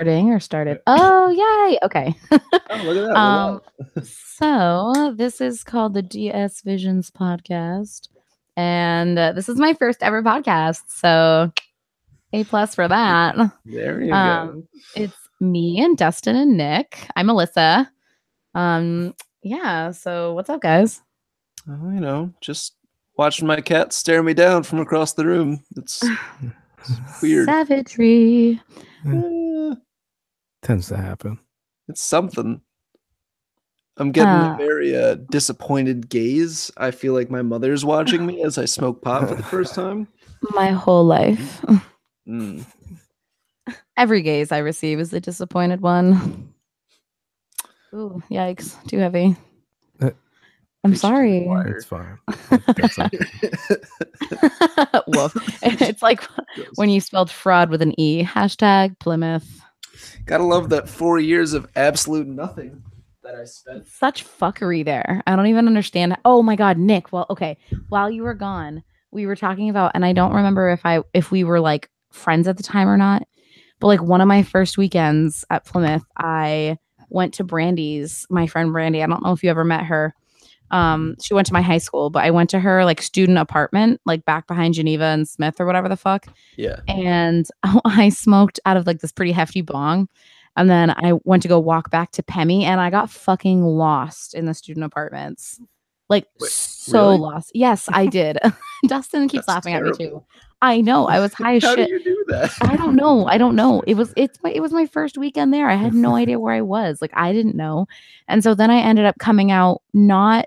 Or started. Oh, yay. Okay. Oh, look at that. So this is called the DS Visions podcast. And this is my first ever podcast. So A plus for that. There you go. It's me and Dustin and Nick. I'm Alyssa. Yeah, so what's up, guys? Just watching my cat stare me down from across the room. It's weird. Savagery. Tends to happen. It's something. I'm getting a very disappointed gaze. I feel like my mother's watching me as I smoke pot for the first time. My whole life. Every gaze I receive is a disappointed one. Ooh, yikes. Too heavy. I'm sorry. It's fine. Woof. It's like when you spelled fraud with an E. Hashtag Plymouth. Gotta love that 4 years of absolute nothing that I spent. Such fuckery there. I don't even understand. Oh my God, Nick. Well, okay. While you were gone, we were talking about, and I don't remember if we were like friends at the time or not, but like one of my first weekends at Plymouth, I went to Brandy's, my friend Brandy. I don't know if you ever met her. She went to my high school, but I went to her like student apartment, like back behind Geneva and Smith or whatever the fuck. Yeah. And I smoked out of like this pretty hefty bong. And then I went to go walk back to Pemmy and I got fucking lost in the student apartments. Like really? Lost. Yes, I did. Dustin keeps laughing at me too. I know. I was high as How shit. do you do that? I don't know. It was my first weekend there. I had no idea where I was. Like I didn't know. And so then I ended up coming out not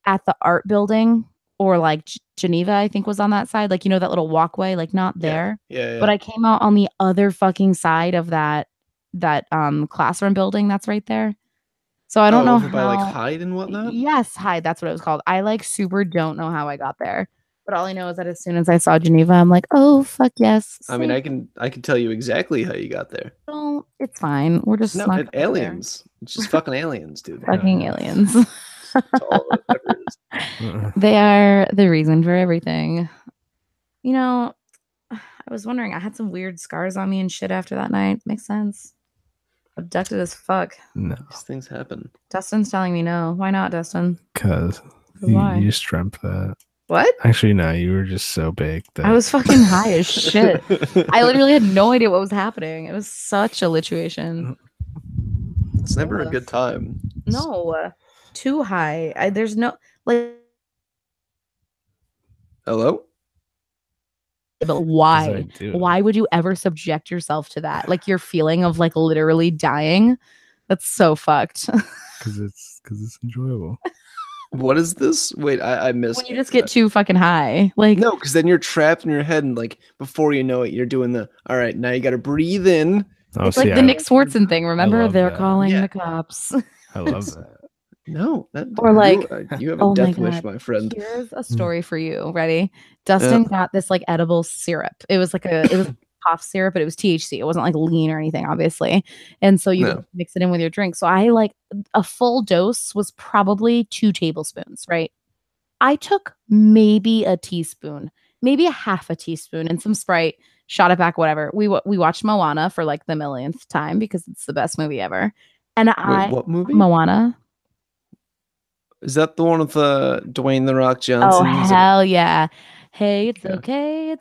at the art building or like Geneva, I think was on that side. Like, you know, that little walkway, like not there. Yeah. But I came out on the other fucking side of that classroom building that's right there. So I don't know how. By like Hyde and whatnot? Yes, Hyde. That's what it was called. I like super don't know how I got there. But all I know is that as soon as I saw Geneva, I'm like, oh fuck yes. I mean, I can tell you exactly how you got there. Well, it's fine. We're just not aliens. There. It's just fucking aliens, dude. Fucking aliens. They are the reason for everything. You know, I was wondering, I had some weird scars on me and shit after that night. Makes sense. Abducted as fuck. No. These things happen. Dustin's telling me no. Why not, Dustin? Because you just dreamt that. What? Actually, no, you were just so big that I was fucking high as shit. I literally had no idea what was happening. It was such a lituation. It's never a good time. No. Too high. There's no like. Hello? But why? Why would you ever subject yourself to that? Like your feeling of like literally dying? That's so fucked. Because it's enjoyable. What is this? Wait, I missed. When you just get too fucking high, like no, because then you're trapped in your head, and like before you know it, you're doing the all right. Now you got to breathe in. Oh, it's like the Nick Swartzen thing. Remember, they're calling the cops. I love that. No, or like you have a death wish, my friend. Here's a story for you. Ready? Dustin got this like edible syrup. It was cough syrup, but it was THC. It wasn't like lean or anything, obviously. And so you mix it in with your drink. So I like a full dose was probably 2 tablespoons, right? I took maybe a teaspoon, maybe a half a teaspoon and some Sprite, shot it back, whatever. We watched Moana for like the millionth time because it's the best movie ever. And what movie? Moana. Is that the one with Dwayne The Rock Johnson? Oh, hell yeah. Hey, it's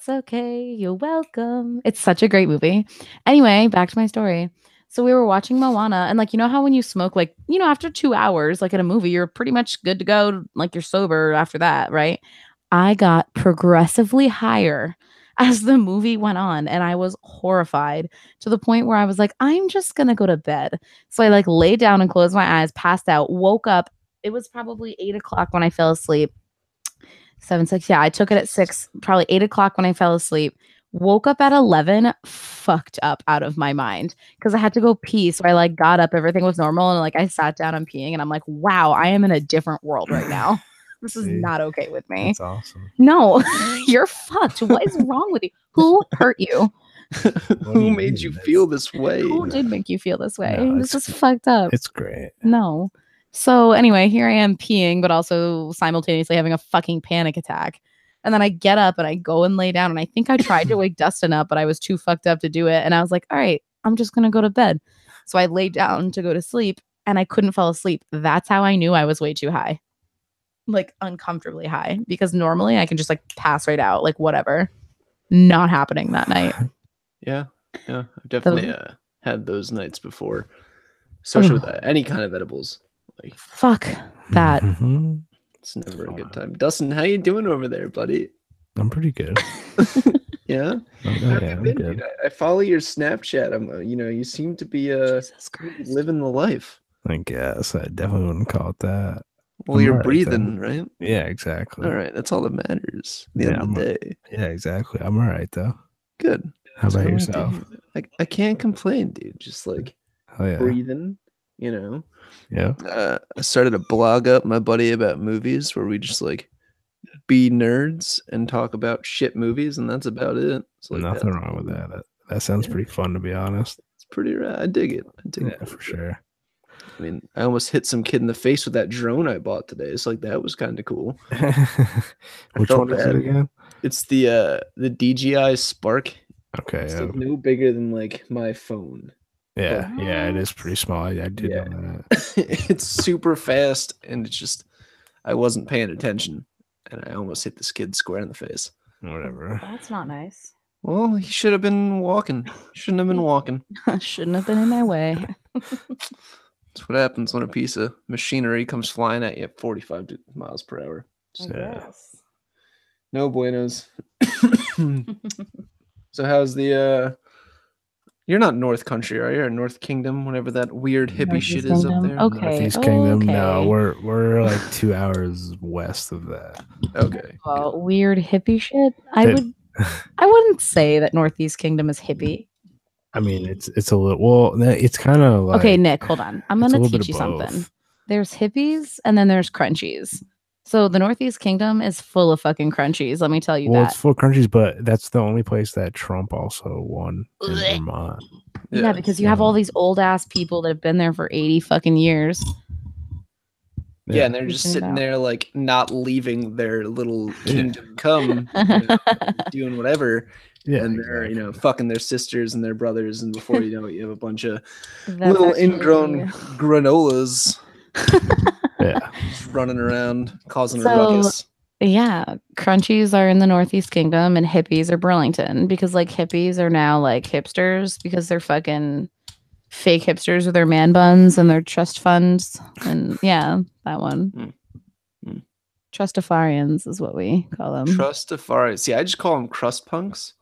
okay. You're welcome. It's such a great movie. Anyway, back to my story. So we were watching Moana, and like, you know how when you smoke, like, you know, after 2 hours, like in a movie, you're pretty much good to go. Like you're sober after that, right? I got progressively higher as the movie went on, and I was horrified to the point where I was like, I'm just going to go to bed. So I like laid down and closed my eyes, passed out, woke up. It was probably 8 o'clock when I fell asleep. 7, 6. Yeah, I took it at 6, probably 8 o'clock when I fell asleep. Woke up at 11, fucked up out of my mind because I had to go pee. So I like got up, everything was normal. And like I sat down and peeing and I'm like, wow, I am in a different world right now. This is not okay with me. That's awesome. No, you're fucked. What is wrong with you? Who hurt you? Who made you feel this way? Who did make you feel this way? This is fucked up. It's great. No. So anyway, here I am peeing, but also simultaneously having a fucking panic attack. And then I get up and I go and lay down. And I think I tried to wake Dustin up, but I was too fucked up to do it. And I was like, all right, I'm just gonna go to bed. So I laid down to go to sleep and I couldn't fall asleep. That's how I knew I was way too high. Like uncomfortably high. Because normally I can just like pass right out, like whatever. Not happening that night. Yeah. I've definitely had those nights before. Especially with any kind of edibles. Like, fuck that. It's never a good time. Dustin, how you doing over there, buddy? I'm pretty good. Yeah? I'm good. I follow your Snapchat. You seem to be living the life. I guess I definitely wouldn't call it that. Well, you're breathing, right? Yeah, exactly. All right, that's all that matters at the end of the day. Yeah, exactly. I'm all right, though. Good. How about yourself? I can't complain, dude. Just like breathing, Yeah. I started a blog up, my buddy, about movies where we just like be nerds and talk about shit movies, and that's about it. So, like, nothing wrong with that. That sounds pretty fun, to be honest. It's pretty rad. I dig it. Yeah, for sure. I mean, I almost hit some kid in the face with that drone I bought today. It's like that was kind of cool. Which one is it again? It's the DJI Spark. Okay. It's like no bigger than like my phone. Yeah, it is pretty small. I did know that. It's super fast, and it's just I wasn't paying attention, and I almost hit this kid square in the face. Whatever. That's not nice. Well, he should have been walking. Shouldn't have been walking. Shouldn't have been in my way. That's what happens when a piece of machinery comes flying at you at 45 miles per hour. Yes. No buenos. So how's the you're not North Country, are you? Or North Kingdom, whenever that weird hippie Northeast shit Kingdom? is up there. Okay. Northeast Kingdom. No, we're like 2 hours west of that. Okay. Well, weird hippie shit. I wouldn't say that Northeast Kingdom is hippie. I mean, it's a little. Well, it's kind of like. Okay, Nick, hold on. I'm gonna teach you something. There's hippies and then there's crunchies. So the Northeast Kingdom is full of fucking crunchies. Let me tell you that. Well, it's full of crunchies, but that's the only place that Trump also won in Vermont. Yeah, because you have all these old ass people that have been there for 80 fucking years. Yeah, and they're just sitting there like not leaving their little kingdom come, doing whatever. Yeah, and they're fucking their sisters and their brothers, and before you know it, you have a bunch of little ingrown granolas. Just running around causing a ruckus. Yeah, crunchies are in the Northeast Kingdom and hippies are Burlington, because like hippies are now like hipsters because they're fucking fake hipsters with their man buns and their trust funds, and yeah, that one. Trustafarians is what we call them. Trustafarians. See, I just call them crust punks.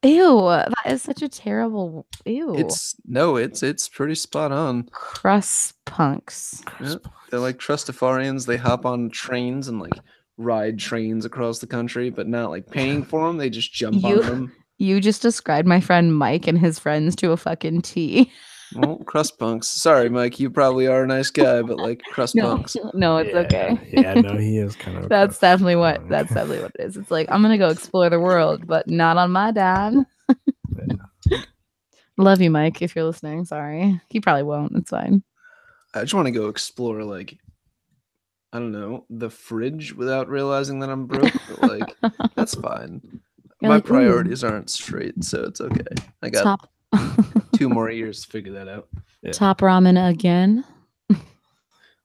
Ew, that is such a terrible. Ew. It's pretty spot on. Crust punks. Yeah, they're like Trustafarians. They hop on trains and like ride trains across the country, but not like paying for them. They just jump on them. You just described my friend Mike and his friends to a fucking T. Well, crust punks. Sorry, Mike. You probably are a nice guy, but like crust punks. No, it's okay. Yeah, no, he is kind of. That's definitely what it is. It's like I'm gonna go explore the world, but not on my dime. Love you, Mike. If you're listening, sorry. He probably won't. It's fine. I just want to go explore, like, I don't know, the fridge without realizing that I'm broke. But, like, that's fine. My priorities aren't straight, so it's okay. I got 2 more years to figure that out. Yeah. Top ramen again.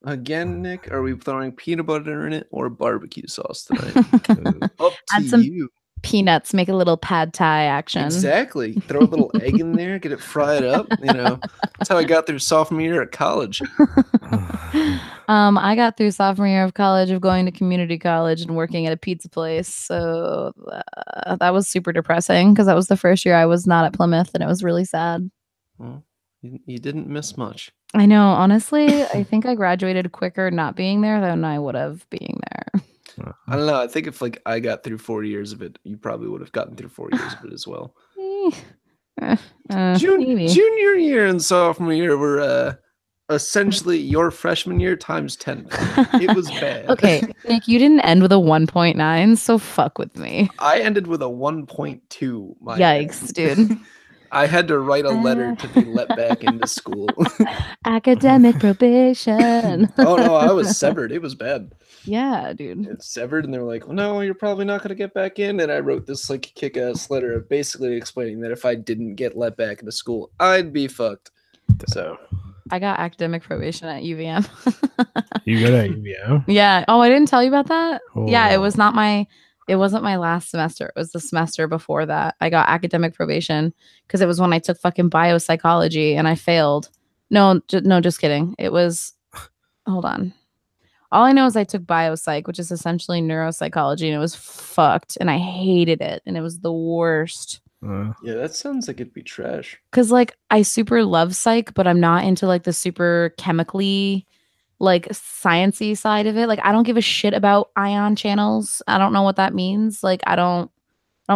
Again, Nick? Are we throwing peanut butter in it or barbecue sauce tonight? Up to you. Peanuts, make a little pad thai action. Exactly. Throw a little egg in there, get it fried up. That's how I got through sophomore year at college. I got through sophomore year of college of going to community college and working at a pizza place. So that was super depressing because that was the first year I was not at Plymouth, and it was really sad. Well, you didn't miss much. I know. Honestly, I think I graduated quicker not being there than I would have being there. I don't know. I think if like I got through 4 years of it, you probably would have gotten through 4 years of it as well. Junior year and sophomore year were essentially your freshman year times 10. It was bad. Okay, Nick, you didn't end with a 1.9, so fuck with me. I ended with a 1.2. Yikes, dude. I had to write a letter to be let back into school. Academic probation. Oh no, I was severed. It was bad. Yeah, dude. It's severed, and they were like, well, "No, you're probably not going to get back in." And I wrote this like kick-ass letter, basically explaining that if I didn't get let back into school, I'd be fucked. So I got academic probation at UVM. You got at UVM? Yeah. Oh, I didn't tell you about that. Oh. Yeah, it wasn't my last semester. It was the semester before that. I got academic probation because it was when I took fucking biopsychology and I failed. No, just kidding. It was, hold on. All I know is I took biopsych, which is essentially neuropsychology, and it was fucked, and I hated it, and it was the worst. Yeah, that sounds like it'd be trash. Because, like, I super love psych, but I'm not into, like, the super chemically, like, sciencey side of it. Like, I don't give a shit about ion channels. I don't know what that means. Like, I don't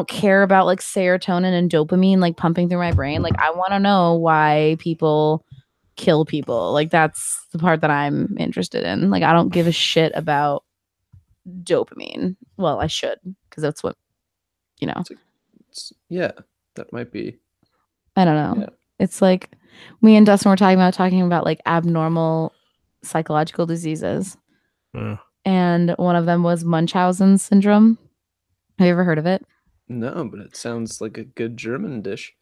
care about, like, serotonin and dopamine, like, pumping through my brain. Like, I want to know why people kill people. Like, that's the part that I'm interested in. Like, I don't give a shit about dopamine. Well, I should, because that's what, yeah, that might be. I don't know. Yeah. It's like me and Dustin were talking about like abnormal psychological diseases. And one of them was Munchausen syndrome. Have you ever heard of it? No, but it sounds like a good German dish.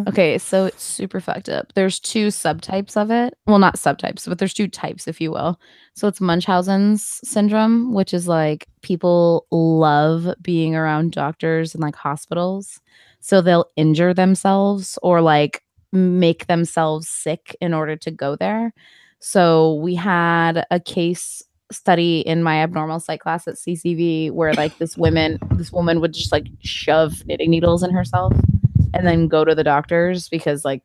Okay, so it's super fucked up. There's two subtypes of it. Well, not subtypes, but there's two types, if you will. So it's Munchausen's syndrome, which is like people love being around doctors and like hospitals. So they'll injure themselves or like make themselves sick in order to go there. So we had a case study in my abnormal psych class at CCV where like this woman would just like shove knitting needles in herself and then go to the doctors because like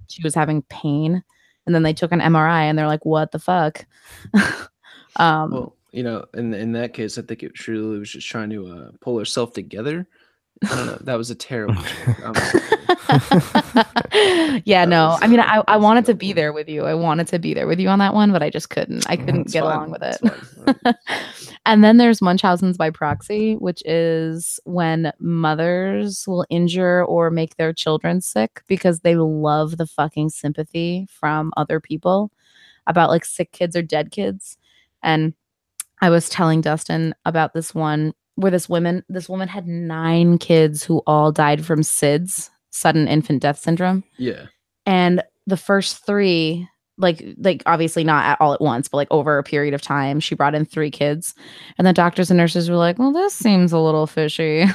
she was having pain, and then they took an MRI and they're like, what the fuck? Well, in that case, I think it truly was just trying to pull herself together. I don't know. That was a terrible Yeah, no. I mean, I wanted to be there with you. I wanted to be there with you on that one, but I just couldn't. I couldn't get along with it. And then there's Munchausen's by proxy, which is when mothers will injure or make their children sick because they love the fucking sympathy from other people about like sick kids or dead kids. And I was telling Dustin about this one where this woman had 9 kids who all died from SIDS, sudden infant death syndrome. Yeah. And the first 3, like obviously not all at once, but like over a period of time, she brought in 3 kids. And the doctors and nurses were like, well, this seems a little fishy.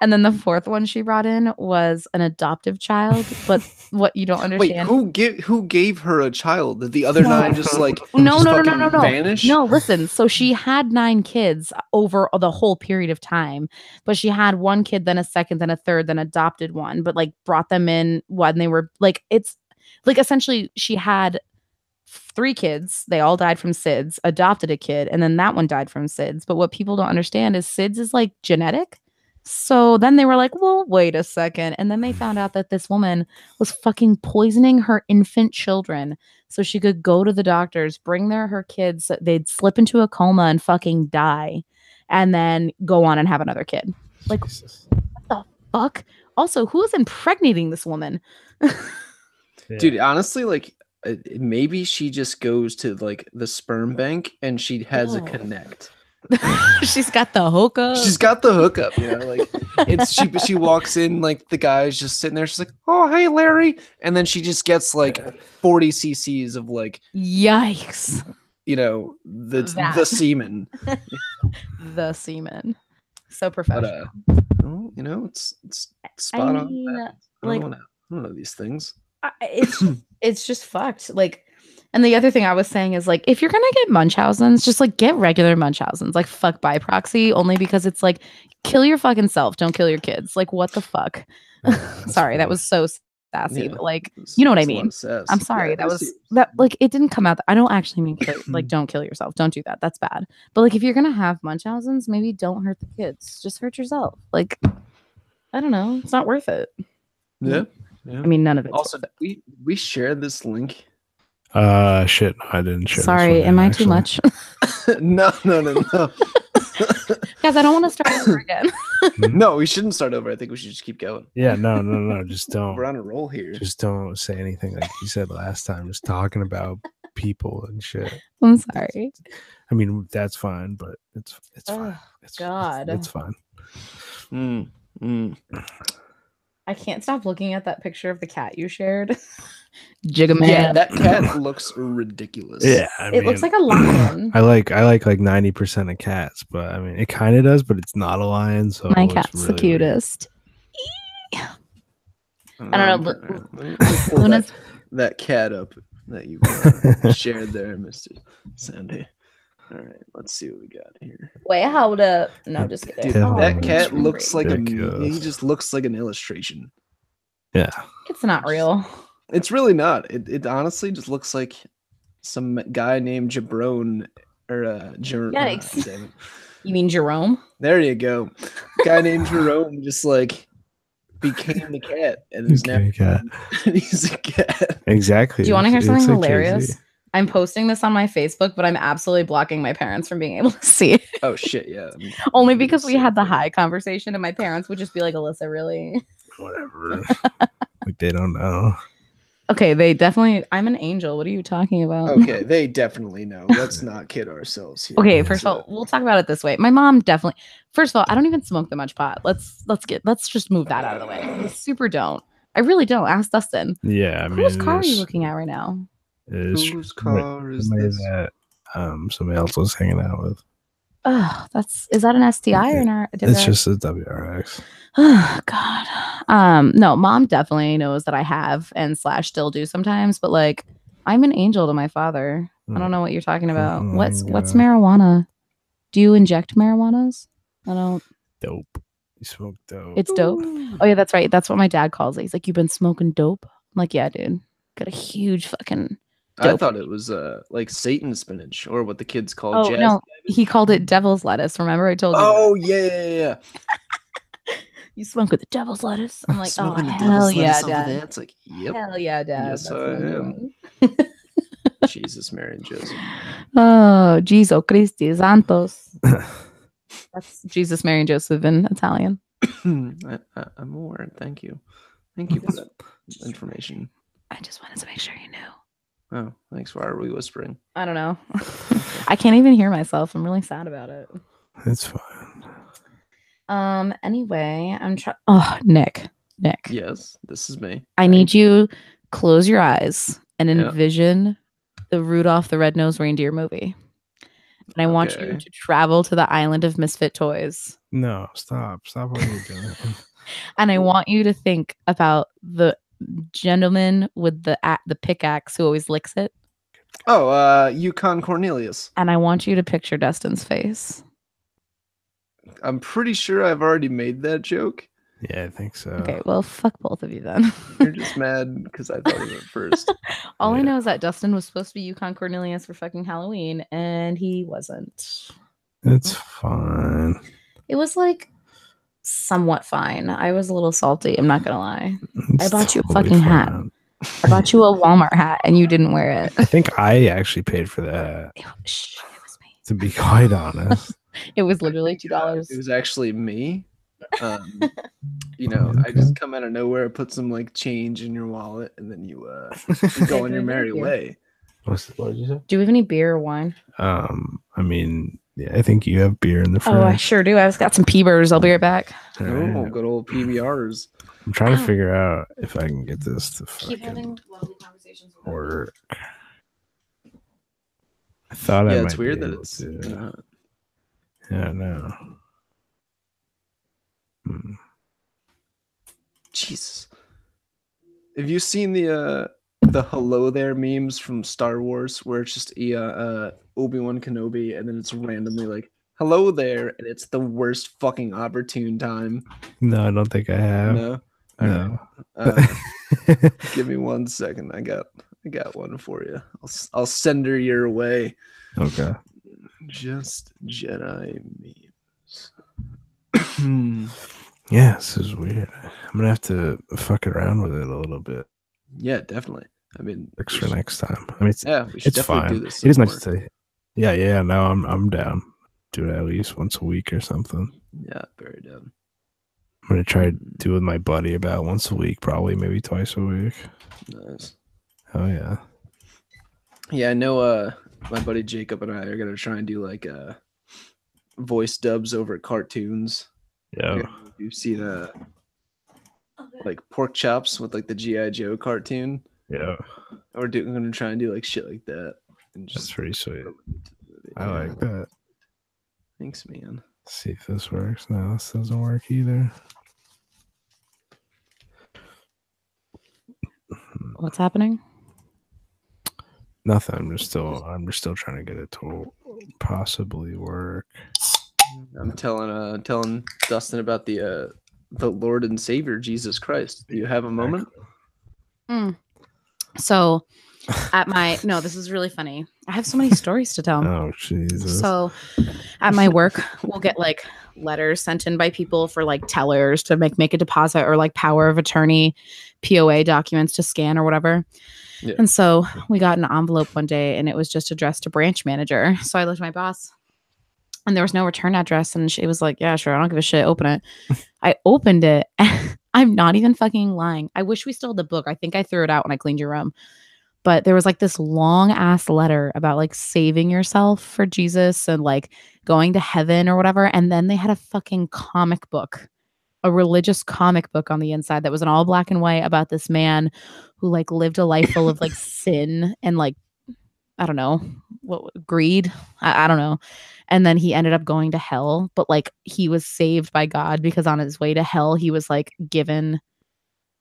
And then the 4th one she brought in was an adoptive child. But what you don't understand. Wait, who gave her a child? Did the other 9 just like no vanish? No, listen. So she had 9 kids over the whole period of time. But she had 1 kid, then a second, then a third, then adopted one, but like brought them in when they were like, it's like essentially she had 3 kids. They all died from SIDS, adopted a kid, and then that one died from SIDS. But what people don't understand is SIDS is like genetic. So then they were like, well, wait a second. And then they found out that this woman was fucking poisoning her infant children so she could go to the doctors, bring her kids, they'd slip into a coma and fucking die, and then go on and have another kid. Like, what the fuck? Also, who is impregnating this woman? Dude, honestly, like maybe she just goes to like the sperm bank and she has a connect. She's got the hookup. She's got the hookup, like it's she walks in, like the guy's just sitting there. She's like, oh, hey, Larry. And then she just gets like 40 cc's of like, yikes, the semen. The semen. So professional. But, it's spot on. I don't know these things. It's just fucked. Like, and the other thing I was saying is like, if you're gonna get Munchausen's, just like get regular Munchausen's. Like, fuck by proxy, only because it's like, kill your fucking self, don't kill your kids. Like, what the fuck? Sorry, that was so sassy, but like, you know what I mean. I'm sorry, that like, it didn't come out. I don't actually mean like, don't kill yourself. Don't do that. That's bad. But like, if you're gonna have Munchausen's, maybe don't hurt the kids. Just hurt yourself. Like, I don't know. It's not worth it. Yeah. I mean, none of it. Also, we shared this link. Shit, I didn't share. Sorry, am I too much? No. Guys, I don't want to start over again. No, we shouldn't start over. I think we should just keep going. Yeah, no. Just don't. We're on a roll here. Just don't say anything like you said last time. Just talking about people and shit. I'm sorry. I mean, that's fine, but it's fine. It's fine. I can't stop looking at that picture of the cat you shared. Jiggaman. Yeah, that cat looks ridiculous. Yeah, it looks like a lion. I like 90% of cats, but I mean, it kind of does, but it's not a lion. So my cat's really the cutest. I don't know. That cat up that you shared there, Mr. Sandy. All right, let's see what we got here. Wait, hold up. No, just kidding. Dude, that cat looks like he just looks like an illustration. Yeah. It's not real. It's really not. It honestly just looks like some guy named Jabron or Jerome. Yikes. You mean Jerome? There you go. Guy named Jerome just like became the cat and is now he's a cat. Exactly. Do you want to hear something hilarious? Crazy. I'm posting this on my Facebook, but I'm absolutely blocking my parents from being able to see it. Oh shit, yeah. Only because we had the high conversation and my parents would just be like, Alyssa, really? Whatever. Like they don't know. Okay, they definitely. I'm an angel. What are you talking about? Okay, they definitely know. Let's not kid ourselves here. Okay, first of all, we'll talk about it this way. My mom definitely. First of all, I don't even smoke that much pot. Let's just move that out of the way. I super don't. I really don't. Ask Dustin. Yeah, I mean, whose car are you looking at right now? Whose car is this? That somebody else was hanging out with. Oh, is that an STI or an? It's just a WRX. Oh God. No, mom definitely knows that I have and / still do sometimes, but like I'm an angel to my father. I don't know what you're talking about. What's marijuana? Do you inject marijuanas? I don't. Dope. You smoke dope. It's dope. Oh yeah, that's right. That's what my dad calls it. He's like, you've been smoking dope? I'm like, yeah, dude. Got a huge fucking dope. I thought it was like Satan spinach or what the kids call jazz. No, he called it devil's lettuce. Remember I told you? Oh yeah. You smoke with the devil's lettuce? I'm like, oh hell yeah, Dad. It's like, yep. Hell yeah, Dad. Yes, I am. Jesus, Mary and Joseph. Oh, Jesus Christi Santos. That's Jesus, Mary and Joseph in Italian. I'm aware. Thank you for that information. I just wanted to make sure you knew. Oh, thanks. Why are we whispering? I don't know. I can't even hear myself. I'm really sad about it. It's fine. Anyway, I'm trying. Oh, Nick. Yes, this is me. I need you close your eyes and envision the Rudolph the Red-Nosed Reindeer movie. And I want you to travel to the island of misfit toys. No, stop what you're doing. And I want you to think about the gentleman with the pickaxe who always licks it. Oh, Yukon Cornelius. And I want you to picture Dustin's face. I'm pretty sure I've already made that joke. Yeah, I think so. Okay, well, fuck both of you then. You're just mad because I thought of it first. All I know is that Dustin was supposed to be Yukon Cornelius for fucking Halloween, and he wasn't. It's fine. It was like somewhat fine. I was a little salty. I'm not gonna lie. I bought you a fucking hat. I bought you a Walmart hat, and you didn't wear it. I think I actually paid for that. It was me. To be quite honest. It was literally $2. It was actually me. I just come out of nowhere, put some like change in your wallet, and then you go on your merry way. What did you say? Do you have any beer or wine? I mean, yeah, I think you have beer in the fridge. Oh, I sure do. I've got some P-Bers. I'll be right back. Oh, good old PBRs. I'm trying to figure out if I can get this to keep having lovely conversations with work. I thought I might. It's weird that it's not. Yeah, no. Jesus. Have you seen the hello there memes from Star Wars where it's just Obi-Wan Kenobi and then it's randomly like hello there and it's the worst fucking opportune time? No, I don't think I have. No. No. Right. Give me 1 second. I got one for you. I'll send her your way. Okay. Just Jedi memes. Yeah, this is weird. I'm gonna have to fuck around with it a little bit. Yeah, definitely. I mean, for next time. I mean, we should it's definitely fine. do this. It is nice to say. Yeah. No, I'm down. do it at least once a week or something. Yeah, very dumb. I'm gonna try to do it with my buddy about once a week, probably maybe twice a week. Nice. Oh yeah. Yeah, I know. My buddy Jacob and I are gonna try and do like voice dubs over cartoons. Yeah. You've seen like Pork Chops with like the G.I. Joe cartoon. Yeah. We're gonna try and do like shit like that. And just That's pretty sweet. I like that. Thanks, man. Let's see if this works. No, this doesn't work either. What's happening? Nothing. I'm just still trying to get it to possibly work. I'm telling Dustin about the Lord and Savior Jesus Christ. Do you have a moment? So this is really funny. I have so many stories to tell. Oh Jesus. So at my work, we'll get like letters sent in by people for like tellers to make a deposit or like power of attorney, POA documents to scan or whatever. Yeah. And so we got an envelope one day and it was just addressed to branch manager. So I looked at my boss and there was no return address. And she was like, yeah, sure. I don't give a shit. Open it. I opened it. I'm not even fucking lying. I wish we still had the book. I think I threw it out when I cleaned your room. But there was like this long ass letter about like saving yourself for Jesus and like going to heaven or whatever. And then they had a fucking comic book, a religious comic book on the inside that was in all black and white about this man who like lived a life full of like sin and like, I don't know, greed. I don't know. And then he ended up going to hell, but like he was saved by God because on his way to hell, he was like given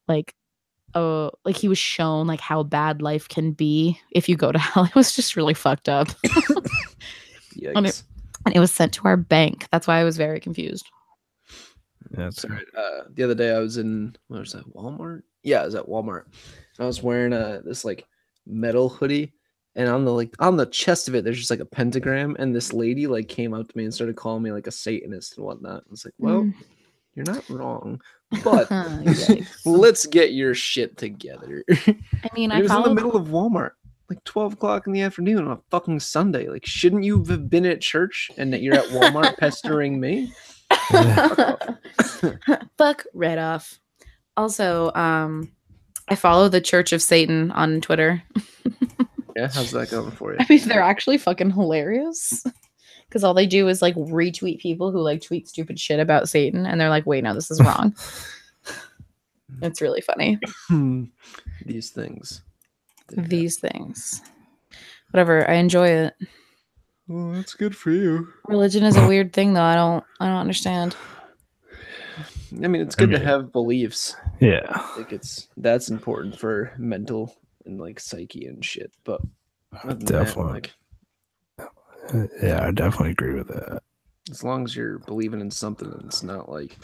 like he was shown like how bad life can be if you go to hell. It was just really fucked up. Yikes. And it was sent to our bank. That's why I was very confused. That's right. The other day I was in, what was that, Walmart? Yeah, I was at Walmart. I was wearing this like metal hoodie, and on the chest of it, there's just like a pentagram. And this lady like came up to me and started calling me like a Satanist and whatnot. I was like, well, you're not wrong, but let's get your shit together. I mean, it was in the middle of Walmart, like 12 o'clock in the afternoon on a fucking Sunday. Like, shouldn't you have been at church and that you're at Walmart pestering me? Fuck right off. Also, I follow the Church of Satan on Twitter. Yeah, how's that going for you? I mean, they're actually fucking hilarious. Because all they do is like retweet people who like tweet stupid shit about Satan, and they're like, "Wait, no, this is wrong." It's really funny. These things. Whatever. I enjoy it. Well, that's good for you. Religion is a weird thing, though. I don't understand. I mean, it's good to have beliefs. Yeah, I think that's important for mental and like psyche and shit. But definitely. Yeah, I definitely agree with that. As long as you're believing in something and it's not like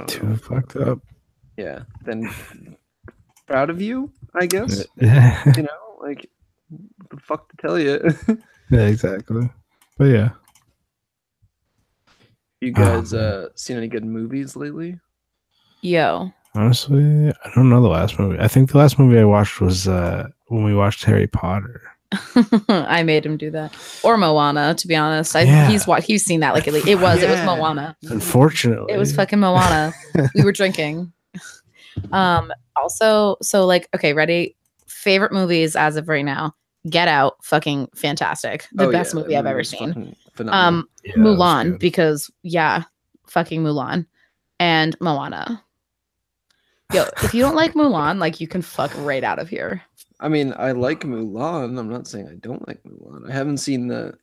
too fucked up. Yeah, then proud of you, I guess. You know, like what the fuck to tell you. Yeah, exactly. But yeah. You guys seen any good movies lately? Yo. Honestly, I don't know the last movie. I think the last movie I watched was when we watched Harry Potter. I made him do that, or Moana. To be honest, he's seen that. Like it was Moana. Unfortunately, it was fucking Moana. We were drinking. Also, so like, okay, ready? Favorite movies as of right now: Get Out, fucking fantastic. The best movie I've ever seen. Mulan, because fucking Mulan, and Moana. Yo, if you don't like Mulan, like you can fuck right out of here. I mean, I like Mulan. I'm not saying I don't like Mulan. I haven't seen the.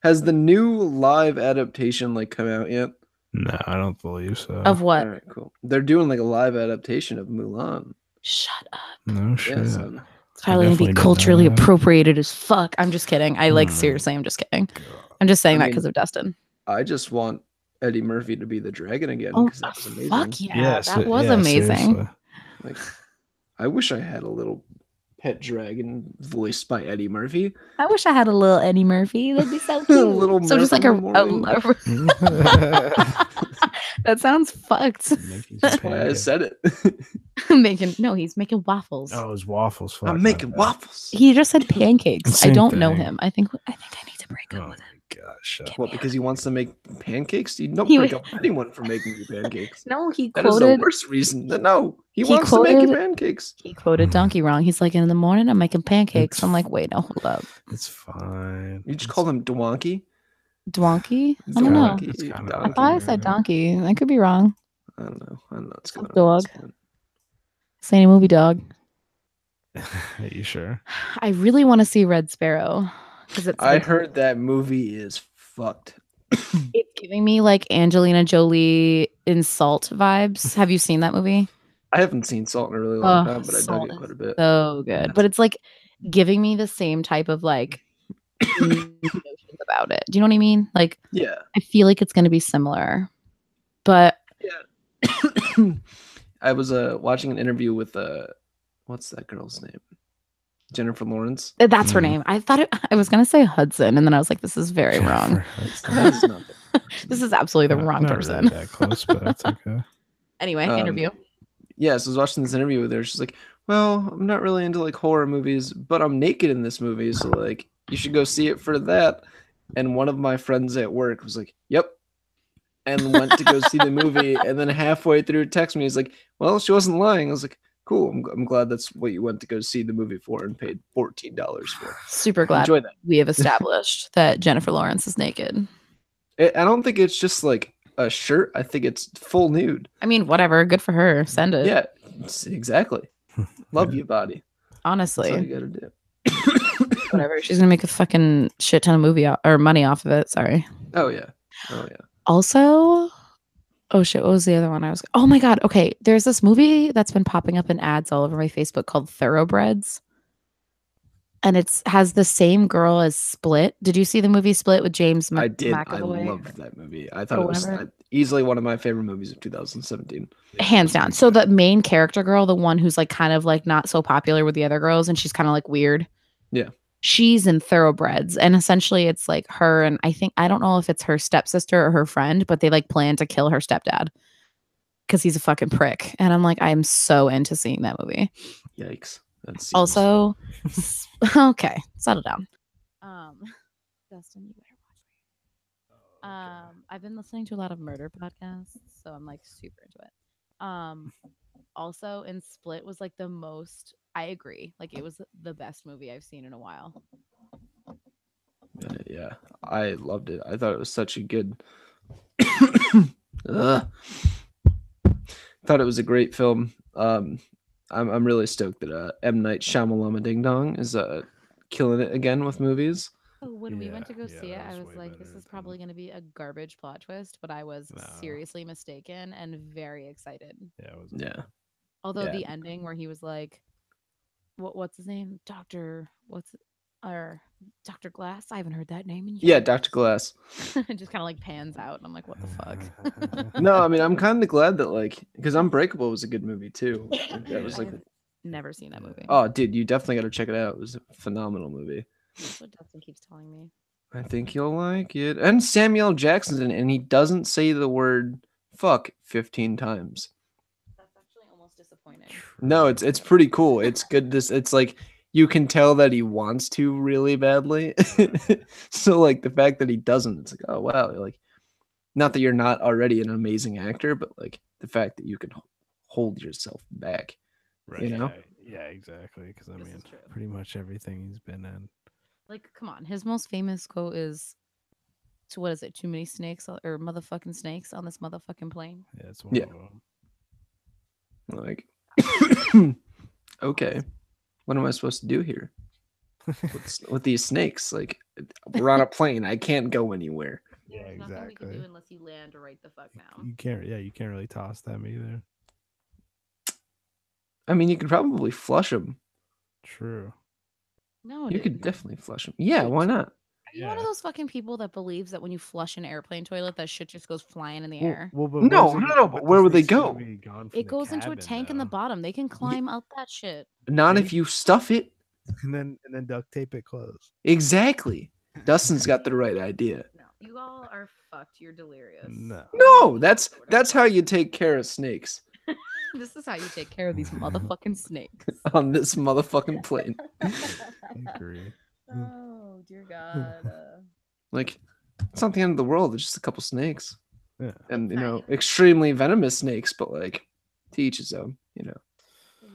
Has the new live adaptation like come out yet? No, I don't believe so. Of what? All right, cool. They're doing like a live adaptation of Mulan. Shut up. No shit. Yes, it's probably gonna be culturally appropriated as fuck. I'm just kidding. Seriously, I'm just kidding. I'm just saying that because of Dustin. I just want Eddie Murphy to be the dragon again because that was amazing. Fuck yeah, that was amazing. Like, I wish I had a little pet dragon voiced by Eddie Murphy. I wish I had a little Eddie Murphy. That'd be so cute. Little so just like a that sounds fucked. That's why I said it. He's making waffles. Oh, it's waffles. Fuck, I'm making waffles. He just said pancakes. I don't know him. I think I need to break up with him. Gosh, what? Because he wants to make pancakes? You don't break up anyone for making you pancakes. No, he that quoted. That is the worst reason. No, he wants to make you pancakes. He quoted Donkey wrong. He's like, in the morning, I'm making pancakes. I'm like, wait, no, hold up. It's fine. You just call him Dwonky? Dwonky? I don't know. I thought I said donkey. I could be wrong. I don't know. What's going on. Dog. Say any movie dog. Are you sure? I really want to see Red Sparrow. I heard that movie is fucked. It's giving me like Angelina Jolie in Salt vibes. Have you seen that movie? I haven't seen Salt in a really long time, but I dug it quite a bit. So good. But it's like giving me the same type of like notions about it. Do you know what I mean? Like, yeah, I feel like it's going to be similar. But yeah. I was watching an interview with what's that girl's name? Jennifer Lawrence. That's her name. I thought I was gonna say Hudson, and then I was like, "This is very wrong. This is absolutely the wrong person." Really that close, but that's okay. Anyway, interview. Yeah, so I was watching this interview with her. She's like, "Well, I'm not really into like horror movies, but I'm naked in this movie, so like, you should go see it for that." And one of my friends at work was like, "Yep," and went to go see the movie. And then halfway through, text me, he's like, "Well, she wasn't lying." I was like, cool. I'm glad that's what you went to go see the movie for and paid $14 for. Super glad Enjoy that. We have established that Jennifer Lawrence is naked. I don't think it's just like a shirt. I think it's full nude. I mean, whatever. Good for her. Send it. Yeah, exactly. Love you, body. Honestly. That's all you gotta do. Whatever. She's going to make a fucking shit ton of money off of it. Sorry. Oh, yeah. Also... Oh shit, what was the other one oh my god, okay, there's this movie that's been popping up in ads all over my Facebook called Thoroughbreds, and it has the same girl as Split. Did you see the movie Split with James McAvoy? I did. I loved that movie. I thought it was easily one of my favorite movies of 2017. Hands down. So the main character girl, the one who's like kind of like not so popular with the other girls and she's kind of like weird. Yeah. She's in Thoroughbreds, and essentially it's like her and I don't know if it's her stepsister or her friend, but they like plan to kill her stepdad because he's a fucking prick. And I'm like, I'm so into seeing that movie. Yikes. Also, okay, settle down. Dustin, you better watch. I've been listening to a lot of murder podcasts, so I'm like super into it. Also, in Split was like the most. I agree. Like it was the best movie I've seen in a while. Yeah, I loved it. I thought it was such a good. Thought it was a great film. I'm really stoked that M. Night Shyamalan Ding Dong is killing it again with movies. When we went to go see it, I was like, this is probably going to be a garbage plot twist, but I was seriously mistaken and very excited. Yeah, it was. Yeah. Although the ending where he was like, what's his name? Dr. Glass? I haven't heard that name in years. Yeah, Dr. Glass. It just kind of like pans out and I'm like, what the fuck? No, I mean, I'm kind of glad that like, because Unbreakable was a good movie too. That was like, never seen that movie. Oh, dude, you definitely got to check it out. It was a phenomenal movie. That's what Dustin keeps telling me. I think you'll like it. And Samuel Jackson's in it, and he doesn't say the word fuck 15 times. That's actually almost disappointing. No, it's pretty cool. It's good. It's like you can tell that he wants to really badly. So like the fact that he doesn't, it's like, oh wow, like not that you're not already an amazing actor, but like the fact that you can hold yourself back. Right. You know? Yeah, exactly. Because I mean, pretty much everything he's been in. Like, come on. His most famous quote is, "So what is it? Too many snakes or motherfucking snakes on this motherfucking plane." Yeah, it's one of them. Like, okay, what am I supposed to do here with these snakes? Like, we're on a plane. I can't go anywhere. Yeah, There's exactly. nothing we can do unless you land right the fuck now. You can't. Yeah, you can't really toss them either. I mean, you could probably flush them. True. No, you could definitely flush them. Yeah, why not? Are you one of those fucking people that believes that when you flush an airplane toilet, that shit just goes flying in the air? Well, but no. But where would they go? It goes into a tank in the bottom. They can climb up that shit. Not if you stuff it. and then duct tape it closed. Exactly. Dustin's got the right idea. No, you all are fucked. You're delirious. No, that's how you take care of snakes. This is how you take care of these motherfucking snakes. On this motherfucking plane. I agree. Oh, dear God. Like, it's not the end of the world. It's just a couple snakes. Yeah. And, extremely venomous snakes, but, like, to each his own,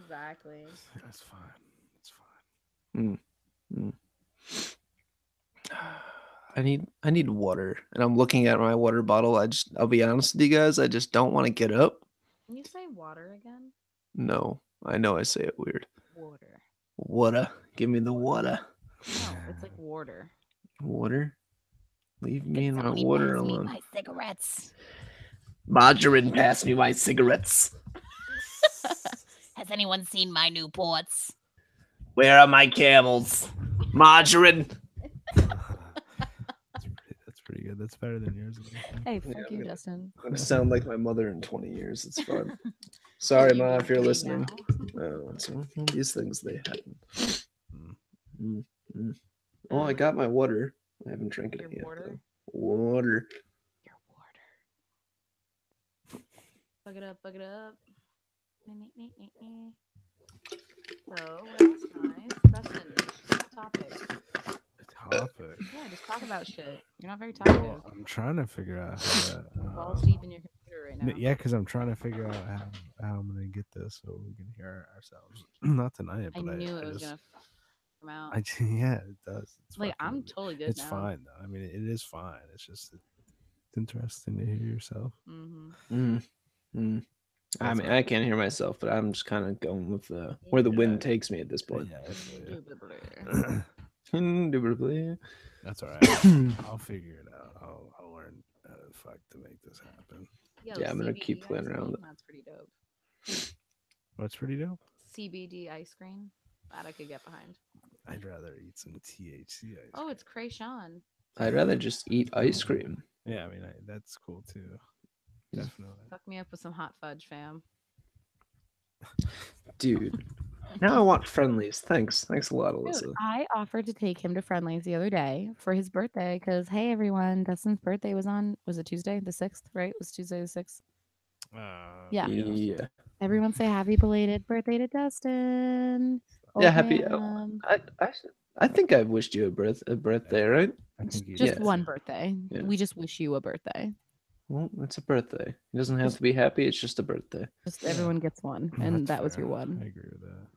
Exactly. That's fine. It's fine. I need water. And I'm looking at my water bottle. I'll be honest with you guys, I just don't want to get up. Can you say water again? No, I know I say it weird. Water. Water. Give me the water. No, it's like water. Water? Leave me and my water alone. My cigarettes. Margarine, pass me my cigarettes. Has anyone seen my Newports? Where are my camels? Margarine. That's pretty good. That's better than yours. Hey, fuck you, Justin. I'm gonna sound like my mother in 20 years. It's fun. Sorry, Ma, if you're listening. So these things, they happen. Oh, I got my water. I haven't drank it yet. Water? Water. Your water. Bug it up, bug it up. So, what else nice? Dustin, topic. Topic. Yeah, just talk about shit. You're not very talkative. I'm trying to figure out how to balls deep in your computer right now. Yeah, because I'm trying to figure out how I'm gonna get this so we can hear ourselves. Not tonight, but I knew it was gonna come out. Yeah, it does. It's like I'm totally good. It's now. fine though. I mean, it is fine. It's just it's interesting to hear yourself. I mean, I can't hear myself, but I'm just kind of going with where the wind takes me at this point. Indubitably. That's all right. I'll figure it out. I'll learn how the fuck to make this happen. Yeah, I'm gonna keep playing around with it. That's pretty dope. What's pretty dope? CBD ice cream. That I could get behind. I'd rather eat some THC ice cream. Oh, it's Krayshawn. I'd rather just eat ice cream. Yeah, I mean, that's cool too. Definitely. Fuck me up with some hot fudge, fam. Dude. Now I want Friendlies. Thanks a lot, Alyssa. Dude, I offered to take him to Friendlies the other day for his birthday because, hey, everyone, Dustin's birthday was it Tuesday the 6th, right? It was Tuesday the 6th. Yeah. Everyone say happy belated birthday to Dustin. Yeah, happy. I think I've wished you a birthday, right? Just one birthday. Yeah. We just wish you a birthday. Well, it's a birthday. It doesn't have to be happy. It's just a birthday. Just everyone gets one, and that was your one. I agree with that.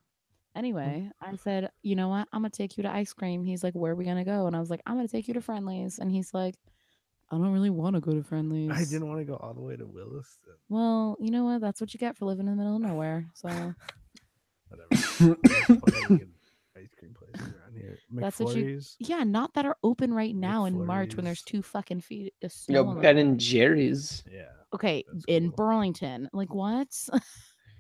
Anyway, I said, you know what? I'm going to take you to ice cream. He's like, where are we going to go? And I was like, I'm going to take you to Friendlies. And he's like, I don't really want to go to Friendlies. I didn't want to go all the way to Williston. Well, you know what? That's what you get for living in the middle of nowhere. So, whatever. Ice cream places around here. That's what you. Yeah, not that are open right now in March when there's 2 fucking feet of snow. Ben and Jerry's. Yeah. Okay, in Burlington. Like what?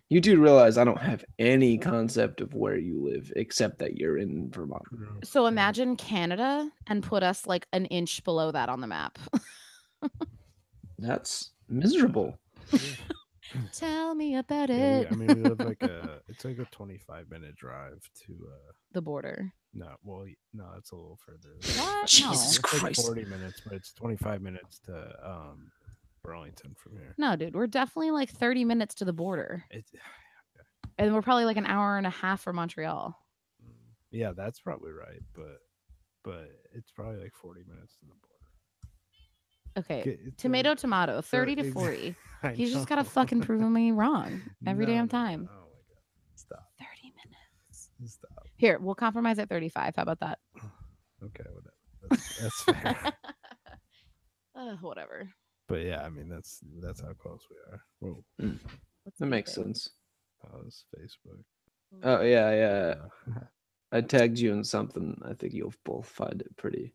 You do realize I don't have any concept of where you live except that you're in Vermont. So imagine Canada and put us like an inch below that on the map. That's miserable. Tell me about it. Yeah, I mean, we live it's like a 25-minute drive to the border. No, it's a little further. What? Jesus Christ. Like 40 minutes, but it's 25 minutes to Burlington from here. No, dude, we're definitely like 30 minutes to the border. And we're probably like an hour and a half from Montreal. Yeah, that's probably right, but it's probably like 40 minutes to the border. Okay, tomato, 30 to 40. He's just got to fucking prove me wrong every damn time. Oh my God. Stop. 30 minutes. Stop. Here, we'll compromise at 35. How about that? Okay, whatever. That's fair. Whatever. But yeah, I mean, that's how close we are. Whoa. That makes sense. That was Facebook. Oh, yeah. I tagged you in something. I think you'll both find it pretty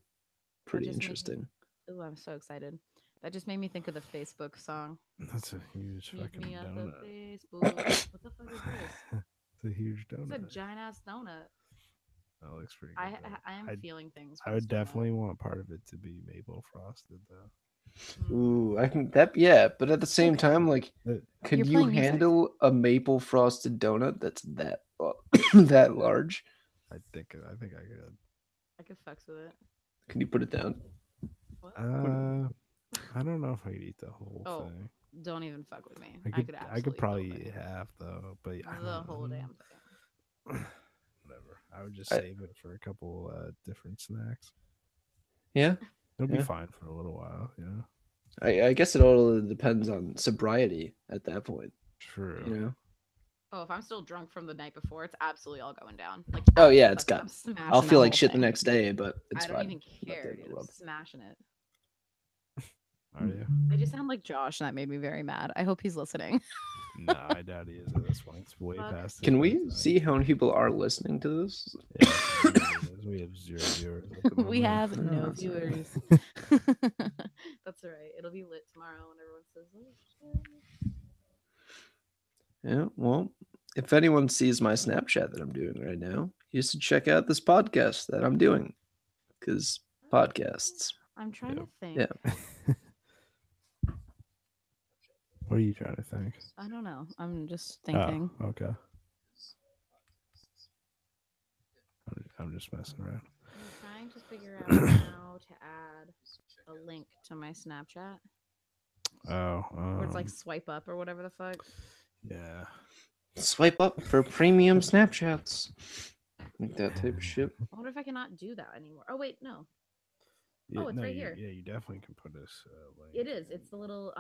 interesting. Oh, I'm so excited. That just made me think of the Facebook song. That's a huge fucking donut. Facebook. What the fuck is this? It's a huge donut. It's a giant ass donut. That looks pretty good. I am feeling things. I would definitely want part of it to be maple frosted though. Ooh, I can but at the same time, like, could you handle a maple frosted donut that's that that large? I think I could. I could fucks with it. Can you put it down? What? I don't know if I could eat the whole Oh, thing. don't even fuck with me. I I could could I could absolutely probably kill it. eat half though, but I The don't whole know. damn thing. Whatever. I would just I, save it for a couple different snacks. yeah, It'll be yeah. fine for a little while, yeah. I guess it all depends on sobriety at that point. True. You know. Oh, if I'm still drunk from the night before, it's absolutely all going down. Like, Oh yeah, it's fucking, got. I'm smashing I'll that feel like whole shit the thing. next day, but it's I don't fine. even Not the care, end of dude. the I'm world. smashing it. Are you? I just sound like Josh, and that made me very mad. I hope he's listening. No, I doubt he is at this point. It's way Fuck. past his Can we bedtime. see how many people are listening to this? Yeah, we have 0 viewers at the moment. We have Oh, no that's all right. viewers. That's all right. It'll be lit tomorrow when everyone says, "Oh shit." Yeah, well, if anyone sees my Snapchat that I'm doing right now, you should check out this podcast that I'm doing. Because podcasts. I'm trying to think. Yeah. What are you trying to think? I don't know. I'm just thinking. Oh, okay. I'm just messing around. I'm trying to figure out how to add a link to my Snapchat. Oh, Or it's like swipe up or whatever the fuck. yeah. Swipe up for premium Snapchats. Like that type of shit. I wonder if I cannot do that anymore. Oh wait, no. Yeah, Oh, it's right here. Yeah, you definitely can put this link. It is. It's the little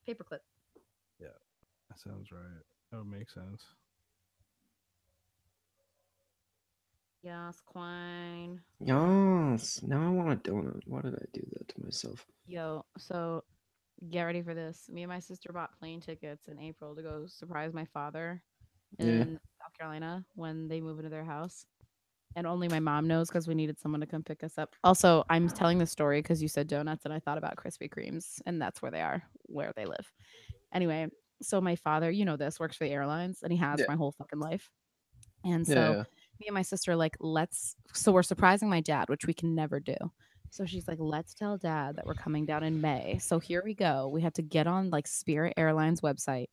paperclip. Yeah, that sounds right. That would make sense. Yes, Quine. Yes. Now I want a donut. Why did I do that to myself? Yo, so get ready for this. Me and my sister bought plane tickets in April to go surprise my father in South Carolina when they move into their house. And only my mom knows because we needed someone to come pick us up. Also, I'm telling this story because you said donuts and I thought about Krispy Kremes, and that's where they are, where they live. Anyway, so my father, you know this, works for the airlines, and he has Yeah. my whole fucking life. And so Yeah. me and my sister are like, so we're surprising my dad, which we can never do. So she's like, let's tell dad that we're coming down in May. So here we go. We have to get on like Spirit Airlines website,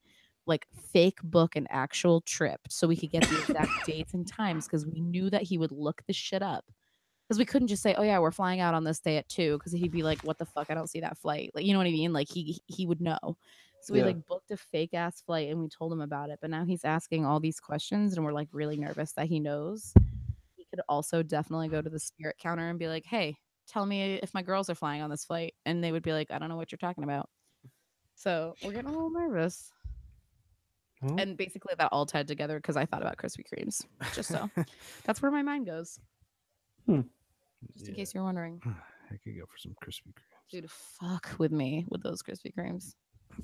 like fake book an actual trip so we could get the exact dates and times because we knew that he would look the shit up. Because we couldn't just say, oh yeah, we're flying out on this day at 2, because he'd be like, what the fuck? I don't see that flight. Like, you know what I mean? Like he would know. So we Yeah. like booked a fake ass flight and we told him about it. But now he's asking all these questions and we're like really nervous that he knows. He could also definitely go to the Spirit counter and be like, hey, tell me if my girls are flying on this flight. And they would be like, I don't know what you're talking about. So we're getting a little nervous. Well, And basically that all tied together because I thought about Krispy Kremes. Just so. That's where my mind goes. Just in case you're wondering. I could go for some Krispy Kremes. Dude, fuck with me with those Krispy Kremes.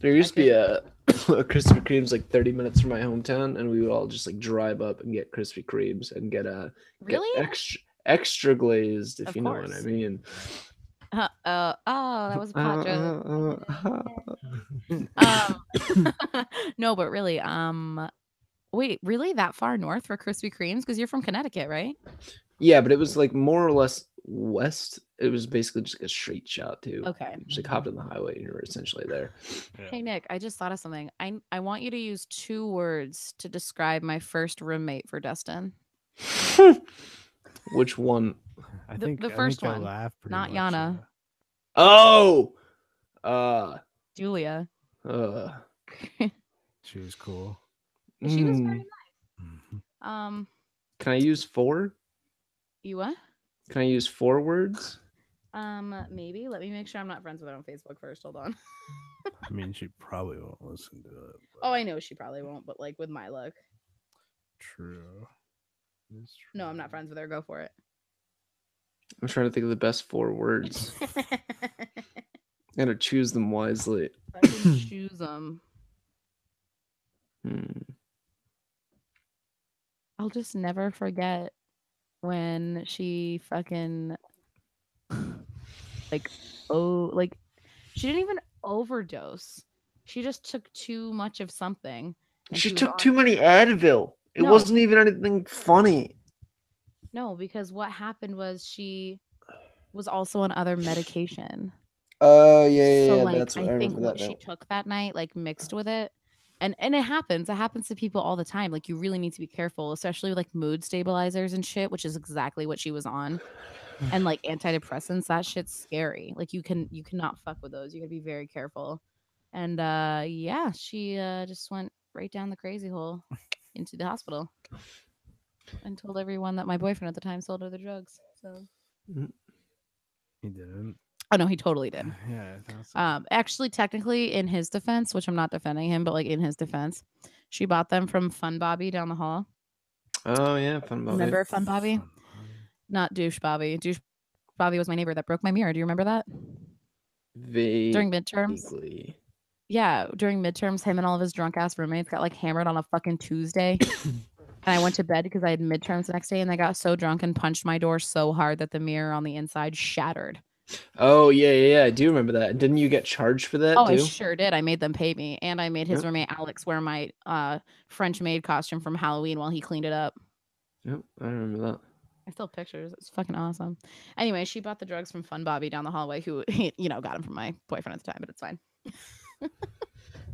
there used to be a Krispy Kremes like 30 minutes from my hometown, and we would all just like drive up and get Krispy Kremes and get Really? extra glazed, if Of you know what I course. mean. Oh, that was a pot joke. No, but really, wait, really that far north for Krispy Kremes? Because you're from Connecticut, right? Yeah, but it was like more or less west. It was basically just like a straight shot too. Okay. You just like hopped on the highway and you were essentially there. Hey Nick, I just thought of something. I want you to use 2 words to describe my first roommate for Dustin. Which one? I think the first I one, laugh pretty not much, Yana. Oh, Julia. she was cool. She was very Mhm. nice. Can I use 4? You what? Can I use 4 words? Maybe. Let me make sure I'm not friends with her on Facebook first. Hold on. I mean, she probably won't listen to it. Oh, I know she probably won't, but like with my luck. True. It's true. No, I'm not friends with her. Go for it. I'm trying to think of the best 4 words. Gotta choose them wisely. I can choose them. I'll just never forget when she fucking like she didn't even overdose. She just took too much of something. She took too many Advil. It wasn't even anything funny. No, because what happened was she was also on other medication. Oh yeah, So yeah. like That's what I I think remember what that she now. took that night, like mixed with it, And it happens. It happens to people all the time. Like you really need to be careful, especially with like mood stabilizers and shit, which is exactly what she was on. And like antidepressants, that shit's scary. Like you cannot fuck with those. You gotta be very careful. And yeah, she just went right down the crazy hole into the hospital and told everyone that my boyfriend at the time sold her the drugs. So He didn't. oh no, he totally did. Yeah, I thought so. Actually, technically, in his defense, which I'm not defending him, but like in his defense, she bought them from Fun Bobby down the hall. Oh yeah, Fun Bobby. Remember Fun Bobby? Not Douche Bobby. Douche Bobby was my neighbor that broke my mirror. Do you remember that? During midterms. Vaguely. Yeah, during midterms, him and all of his drunk ass roommates got like hammered on a fucking Tuesday. And I went to bed because I had midterms the next day, and they got so drunk and punched my door so hard that the mirror on the inside shattered. Oh yeah. I do remember that. Didn't you get charged for that Oh, too? I sure did. I made them pay me, and I made his roommate Alex wear my French maid costume from Halloween while he cleaned it up. Yep, I remember that. I still have pictures. It's fucking awesome. Anyway, she bought the drugs from Fun Bobby down the hallway, who got them from my boyfriend at the time, but it's fine.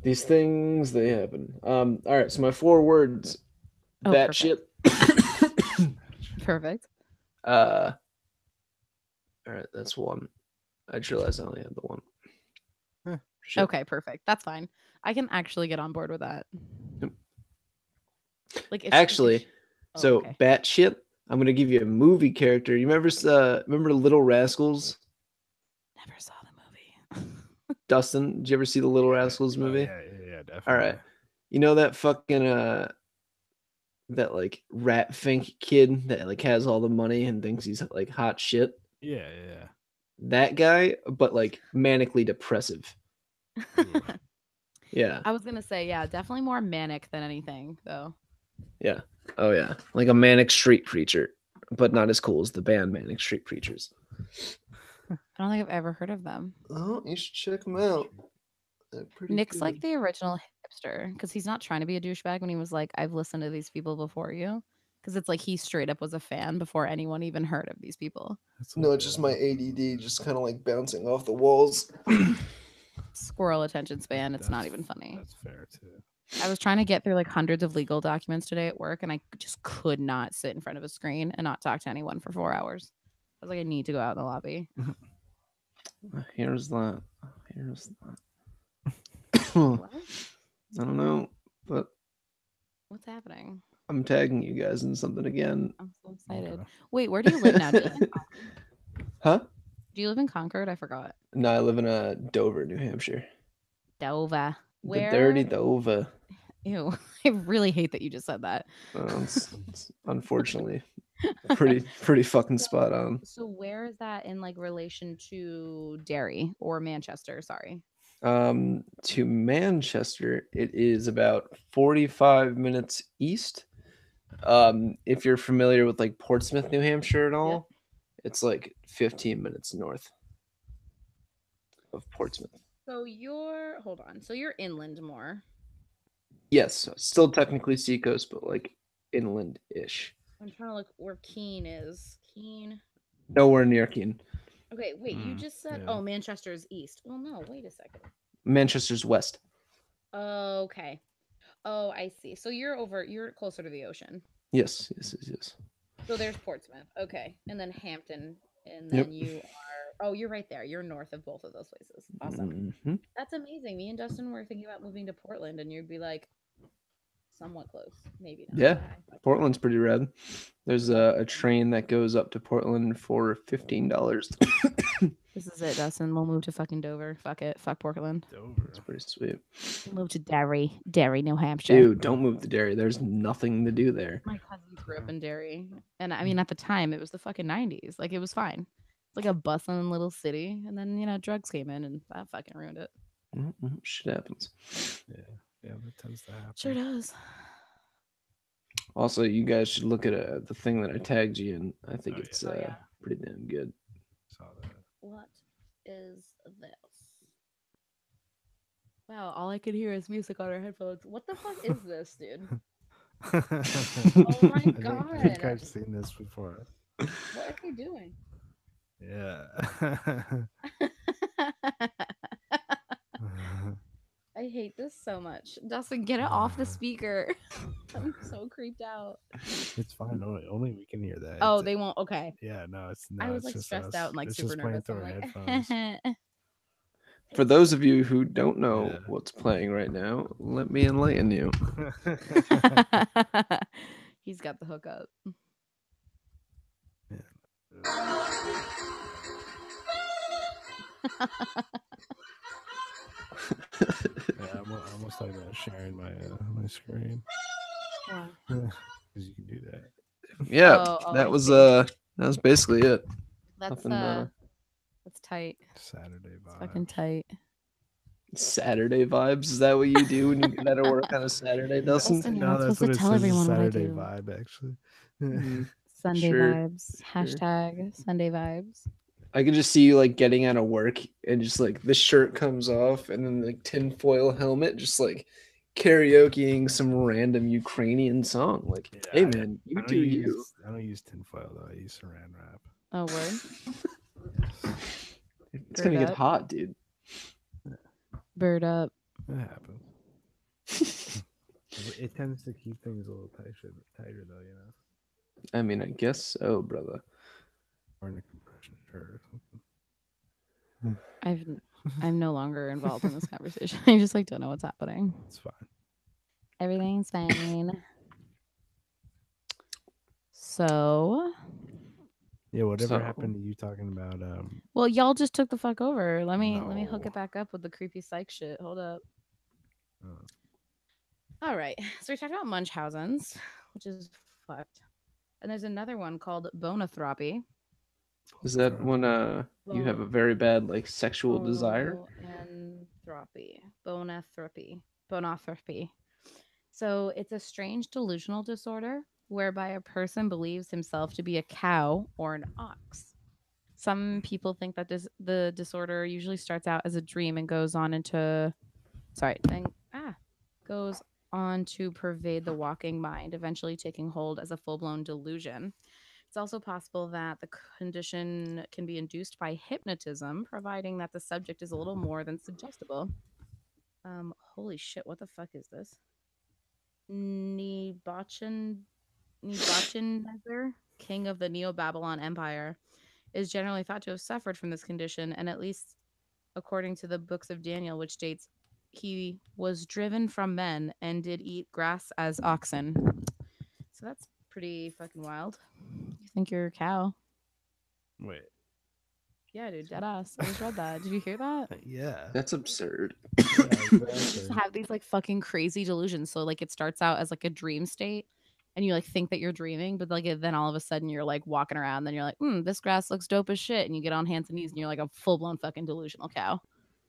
These things they happen. All right. So my 4 words: batshit. Perfect. All right, that's 1. I just realized I only had the 1. Okay, perfect. That's fine. I can actually get on board with that. Yep. Like actually, batshit. I'm gonna give you a movie character. You remember Little Rascals? Never saw the movie. Dustin, did you ever see the Little Rascals movie? Yeah, definitely. All right. You know that fucking that like rat fink kid that like has all the money and thinks he's like hot shit? Yeah. That guy, but like manically depressive. Yeah. I was gonna say, yeah, definitely more manic than anything, though. Yeah. Oh yeah. Like a Manic Street Preacher, but not as cool as the band Manic Street Preachers. I don't think I've ever heard of them. Oh, you should check them out. Nick's like the original hipster because he's not trying to be a douchebag when he was like, I've listened to these people before you. Because it's like he straight up was a fan before anyone even heard of these people. No, it's just my ADD just kind of like bouncing off the walls. Squirrel attention span. It's not even funny. That's fair too. I was trying to get through like hundreds of legal documents today at work, and I just could not sit in front of a screen and not talk to anyone for 4 hours. I was like, I need to go out in the lobby. Here's that. What? I don't know, but what's happening? I'm tagging you guys in something again. I'm so excited. Okay. Wait, where do you live now? Huh? Do you live in Concord? I forgot. No, I live in Dover, New Hampshire. Dover. Where? The dirty Dover. Ew. I really hate that you just said that. It's unfortunately pretty fucking spot on. So where is that in like relation to Derry or Manchester? Sorry. To Manchester, it is about 45 minutes east. If you're familiar with like Portsmouth, New Hampshire at all, it's like 15 minutes north of Portsmouth. So you're inland more. Yes, still technically seacoast, but like inland-ish. I'm trying to look where Keene is. Keene. Nowhere near Keene. Okay, wait, you just said Manchester is east. Well, no, wait a second. Manchester's west. Okay. Oh, I see. So you're closer to the ocean. Yes. So there's Portsmouth. Okay. And then Hampton. And then you are you're right there. You're north of both of those places. Awesome. Mm-hmm. That's amazing. Me and Justin were thinking about moving to Portland, and you'd be like somewhat close. Maybe not. Yeah. Portland's pretty rad. There's a train that goes up to Portland for $15. This is it, Dustin. We'll move to fucking Dover. Fuck it. Fuck Portland. Dover. It's pretty sweet. We'll move to Derry, New Hampshire. Dude, don't move to Derry. There's nothing to do there. My cousins grew up in Derry. And I mean, at the time, it was the fucking 90s. Like, it was fine. It's like a bustling little city. And then, drugs came in and that fucking ruined it. Mm-hmm. Shit happens. Yeah, that tends to happen. Sure does. Also, you guys should look at the thing that I tagged you in. I think it's pretty damn good. Saw that. What is this? Wow, all I could hear is music on our headphones. What the fuck is this, dude? Oh my god. I think I've seen this before. What are you doing? Yeah. I hate this so much. Dustin, get it off the speaker. I'm so creeped out. It's fine. Only we can hear that. Oh, they won't. Okay. Yeah, no, I was it's like just stressed us. out and like It's super just playing nervous. through I'm our like, headphones. For those of you who don't know Yeah. what's playing right now, let me enlighten you. he's got the hookup. Yeah. Yeah, I almost thought about sharing my screen. Why? Because you can do that. Yeah, I see. that was basically it. That's Nothing. that's tight. Saturday It's fucking vibes. tight. Saturday vibes. Is that what you do when you get out of work on a Saturday, Dustin? Dustin, you're No, not that's supposed what to it tell says. Is everyone what I Saturday do. vibe, actually. Sunday Sure, vibes. sure. Hashtag Sunday vibes. I could just see you like getting out of work and just like the shirt comes off and then the tinfoil helmet, just like karaokeing some random Ukrainian song. Like, Yeah, hey man, you do you. I don't use tinfoil though. I use saran wrap. Oh, word. Yes, It's Bird gonna get up. hot, dude. Bird up. that happens. It tends to keep things a little tighter though, you know. I mean, I guess so, brother. Or in a compression shirt or something. I'm no longer involved in this conversation. I just like don't know what's happening. It's fine. Everything's fine. So, Yeah, whatever So, happened to you talking about well, y'all just took the fuck over. Let me hook no. it back up with the creepy psych shit. Hold up. Uh, All right. So we talked about Munchausen's, which is fucked. And there's another one called bonothropy. is that when you have a very bad like sexual desire? Boanthropy. Bonothropy. Bonothropy. So it's a strange delusional disorder whereby a person believes himself to be a cow or an ox. Some people think that the disorder usually starts out as a dream and goes on into sorry, then goes on to pervade the walking mind, eventually taking hold as a full-blown delusion. It's also possible that the condition can be induced by hypnotism, providing that the subject is a little more than suggestible. Holy shit, what the fuck is this? Nebuchadnezzar, king of the Neo-Babylon Empire, is generally thought to have suffered from this condition, and at least according to the books of Daniel, which states he was driven from men and did eat grass as oxen. So that's pretty fucking wild. You think you're a cow? wait. Yeah, dude, dead ass. I just read that. Did you hear that? Yeah. That's absurd. Yeah, Just exactly. have these like fucking crazy delusions. So like it starts out as like a dream state and you like think that you're dreaming, but like then all of a sudden you're like walking around, then you're like, this grass looks dope as shit. And you get on hands and knees and you're like a full blown fucking delusional cow.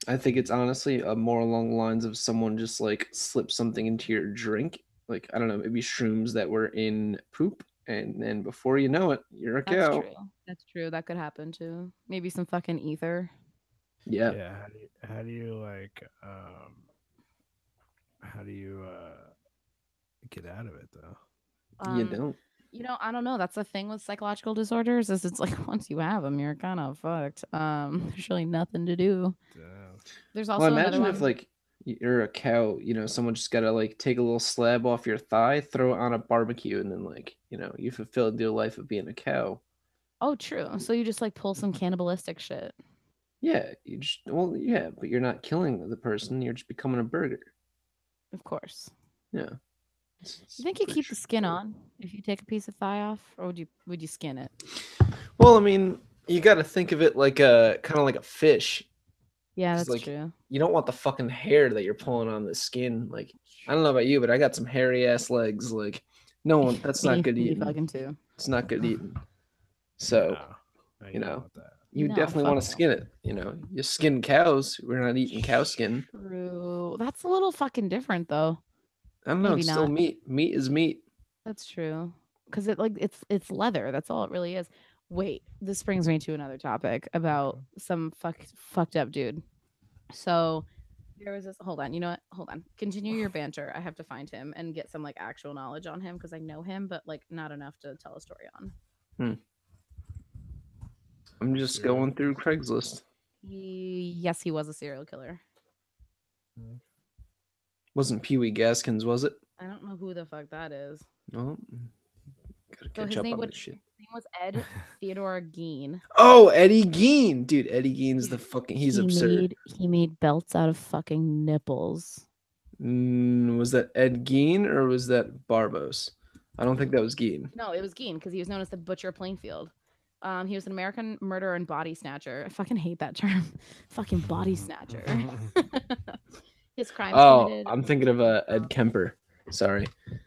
I think it's honestly more along the lines of someone just like slipped something into your drink. Like, I don't know, maybe shrooms that were in poop. And then before you know it, you're a That's cow. true. That's true. That could happen too. Maybe some fucking ether. Yeah. Yeah, how do you like how do you get out of it though? You Um, don't. I don't know. That's the thing with psychological disorders is it's like once you have them, you're kind of fucked. There's really nothing to do. Damn. There's Well, also another imagine if one. like you're a cow, someone just gotta like take a little slab off your thigh, throw it on a barbecue, and then like, you fulfilled your life of being a cow. Oh, true. So you just like pull some cannibalistic shit. Yeah, yeah, but you're not killing the person, you're just becoming a burger. Of course. Yeah. You think you Pretty keep the skin straightforward. on if you take a piece of thigh off, or would you skin it? Well, I mean, you got to think of it like a kind of like a fish, Yeah, because that's like true. you don't want the fucking hair that you're pulling on the skin. Like, I don't know about you, but I got some hairy ass legs. Like, no one, that's not good Me eating. fucking too. It's not good eating. So, No. No, you you don't know, want that. you No, definitely fuck want to no. skin it. You skin cows. We're not eating cow skin. True. That's a little fucking different though. I don't know. Maybe It's still not. meat. Meat is meat. That's true. Because it's leather. That's all it really is. Wait, this brings me to another topic about Okay. some fucked up dude. So there was this. Hold on. You know what? Hold on. Continue your banter. I have to find him and get some like actual knowledge on him because I know him, but like not enough to tell a story on. Hmm. I'm just Serial going through Craigslist. Yes, he was a serial killer. killer. Wasn't Pee Wee Gaskins, was it? I don't know who the fuck that is. No. Gotta So catch up on this shit. his name was Ed Theodore Gein. Oh, Eddie Gein. Dude, Eddie Gein's the fucking... He's absurd. He made belts out of fucking nipples. Was that Ed Gein or was that Barbos? I don't think that was Gein. No, it was Gein because he was known as the Butcher of Plainfield. He was an American murderer and body snatcher. I fucking hate that term. Fucking body snatcher. His crimes committed. I'm thinking of Ed Kemper. Sorry. Yes.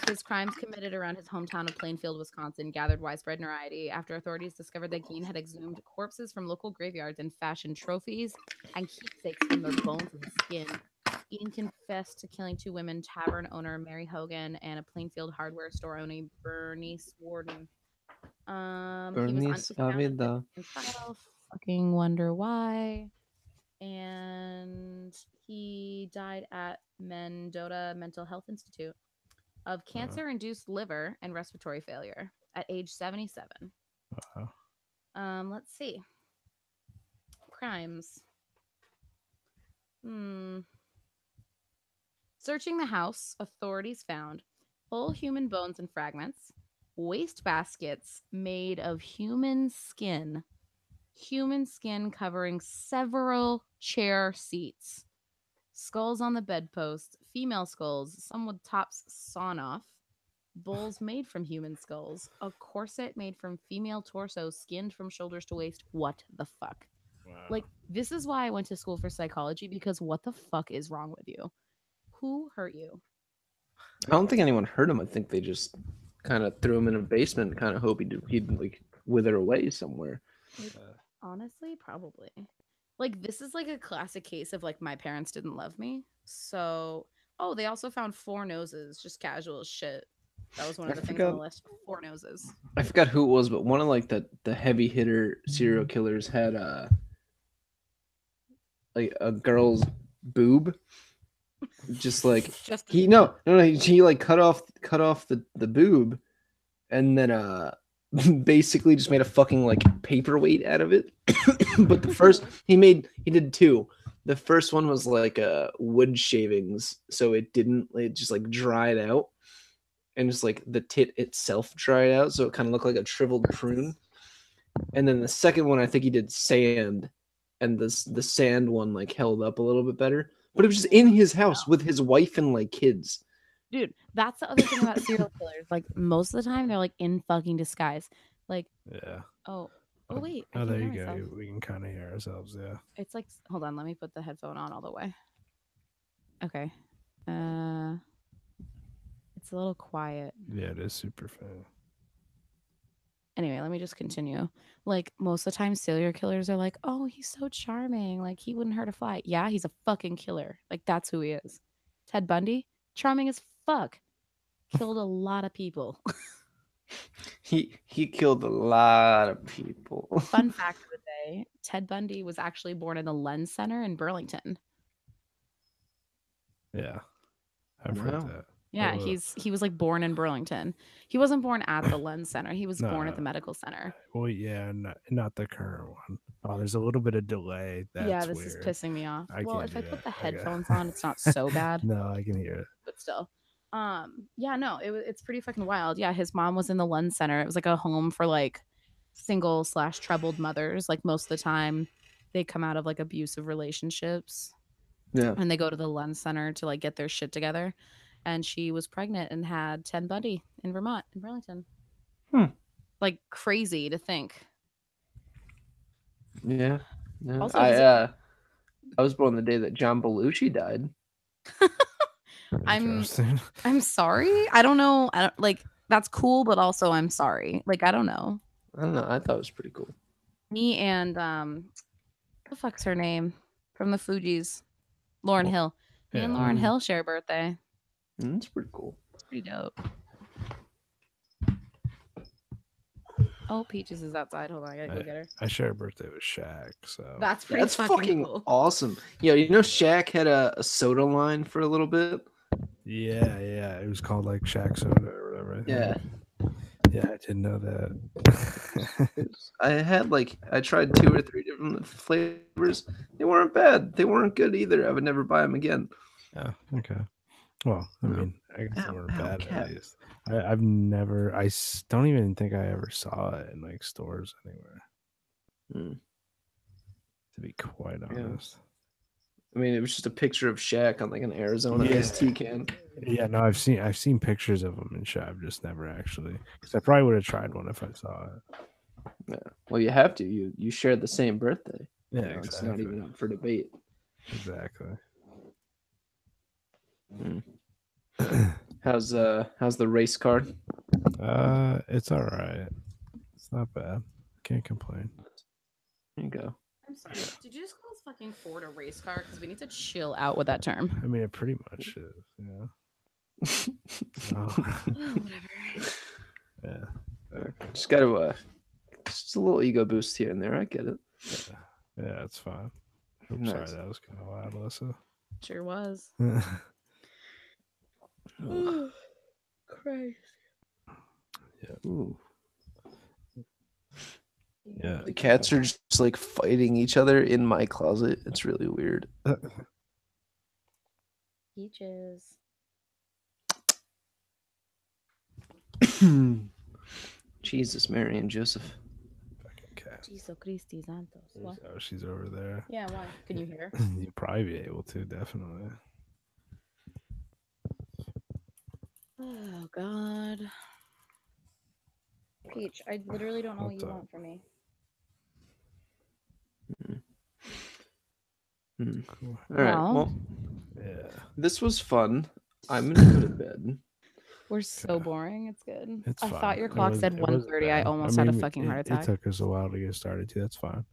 His crimes committed around his hometown of Plainfield, Wisconsin, gathered widespread notoriety after authorities discovered that Gein had exhumed corpses from local graveyards and fashioned trophies and keepsakes from the bones of his skin. Gein confessed to killing 2 women, tavern owner Mary Hogan and a Plainfield hardware store owner Bernice Warden. Bernice Avida. Fucking wonder why. And he died at Mendota Mental Health Institute of cancer-induced liver and respiratory failure at age 77. Let's see. Crimes. Searching the house, authorities found whole human bones and fragments, waste baskets made of human skin covering several chair seats, skulls on the bedpost, female skulls, some with tops sawn off, bowls made from human skulls, a corset made from female torso skinned from shoulders to waist. What the fuck? Wow. Like, this is why I went to school for psychology, because what the fuck is wrong with you? Who hurt you? I don't think anyone hurt him. I think they just kind of threw him in a basement and kind of hope he'd like wither away somewhere. Honestly, probably. Like, this is like a classic case of like my parents didn't love me. So, they also found 4 noses, just casual as shit. That was one of the things on the list. 4 noses. I forgot who it was, but one of like the heavy hitter serial killers had like a girl's boob. Just like he like cut off the boob and then basically just made a fucking like paperweight out of it. But the first he did 2. The first one was like wood shavings, so it just like dried out, and just like the tit itself dried out, so it kind of looked like a shriveled prune. And then the second one, I think he did sand, and the sand one like held up a little bit better. But it was just in his house with his wife and like kids. Dude, that's the other thing about serial killers. Like, most of the time, they're like in fucking disguise. Like, yeah. Oh, wait. Oh, there you go. We can kind of hear ourselves. Yeah. It's like, hold on. Let me put the headphone on all the way. Okay. It's a little quiet. Yeah, it is super fun. Anyway, let me just continue. Like, most of the time, serial killers are like, oh, he's so charming. Like, he wouldn't hurt a fly. Yeah, he's a fucking killer. Like, that's who he is. Ted Bundy, charming as fuck. Killed a lot of people. He killed a lot of people. Fun fact of the day, Ted Bundy was actually born in the Lens Center in Burlington. Yeah, I've heard that. Yeah, he was like born in Burlington. He wasn't born at the Lens Center. He was born at the medical center. Well, yeah, not the current one. Oh, there's a little bit of delay. That's this weird. Is pissing me off. Well, if I put the headphones on, it's not so bad. No, I can hear it. But still. It's pretty fucking wild. Yeah, his mom was in the Lens Center. It was like a home for like single/troubled mothers. Like, most of the time they come out of like abusive relationships. Yeah. And they go to the Lens Center to like get their shit together. And she was pregnant and had Ted Bundy in Vermont, in Burlington. Like, crazy to think. Yeah. Also, I was born the day that John Belushi died. I'm sorry. I don't know. That's cool, but also I'm sorry. Like, I don't know. I thought it was pretty cool. Me and the fuck's her name from the Fugees? Lauryn Hill. Me and Lauryn Hill share a birthday. That's pretty cool. It's pretty dope. Oh, Peaches is outside. Hold on, I gotta go get her. I share a birthday with Shaq, so that's fucking cool. Awesome. Yeah, you know Shaq had a soda line for a little bit. Yeah, it was called like Shaq Soda or whatever. Yeah, I didn't know that. I tried 2 or 3 different flavors. They weren't bad. They weren't good either. I would never buy them again. Yeah. Okay. Well, I mean, I guess they weren't bad at least. I've never. Don't even think I ever saw it in like stores anywhere. To be quite honest. I mean, it was just a picture of Shaq on like an Arizona iced tea can. Yeah, no, I've seen pictures of him in Shaq. I've just never actually, because I probably would have tried one if I saw it. Yeah. Well, you have to. You share the same birthday. Yeah, you know, exactly. It's not even up for debate. Exactly. How's the race car? It's all right. It's not bad. Can't complain. There you go. I'm sorry. Did you just call fucking Ford a race car? Because we need to chill out with that term. I mean, it pretty much is. Yeah. Whatever. Yeah. Just got to just a little ego boost here and there. I get it. Yeah, it's fine. I'm sorry that was kind of loud, Alyssa. Sure was. Christ. Yeah. Ooh. Yeah. The cats are just like fighting each other in my closet. It's really weird. Peaches. Jesus, Mary and Joseph. Fucking cat. Jesus Christi Santos. What? Oh, she's over there. Yeah, why? Can you hear? You'd probably be able to, definitely. Oh, God. Peach, I literally don't know what you want from me. Cool. All right. Well, yeah. This was fun. I'm gonna go to bed. We're so boring. It's good. It's I fine. thought your clock said 1:30. I almost had a fucking heart attack. It took us a while to get started too. That's fine.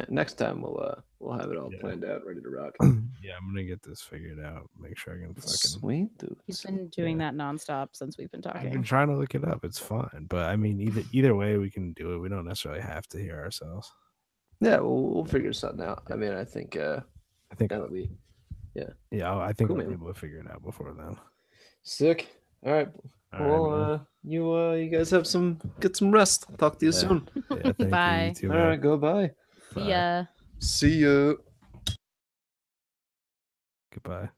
Next time we'll have it all planned out, ready to rock. Yeah, I'm gonna get this figured out. Make sure I can fucking. Sweet, dude. He's been doing that nonstop since we've been talking. I've been trying to look it up. It's fine, but I mean, either way, we can do it. We don't necessarily have to hear ourselves. Yeah, we'll figure something out. I mean, I think that'll be. Yeah, I think we'll be able to figure it out before then. Sick. All right. Well, you guys get some rest. I'll talk to you soon. Yeah, thank Bye. You too, all right, go bye. See ya. See ya. Goodbye.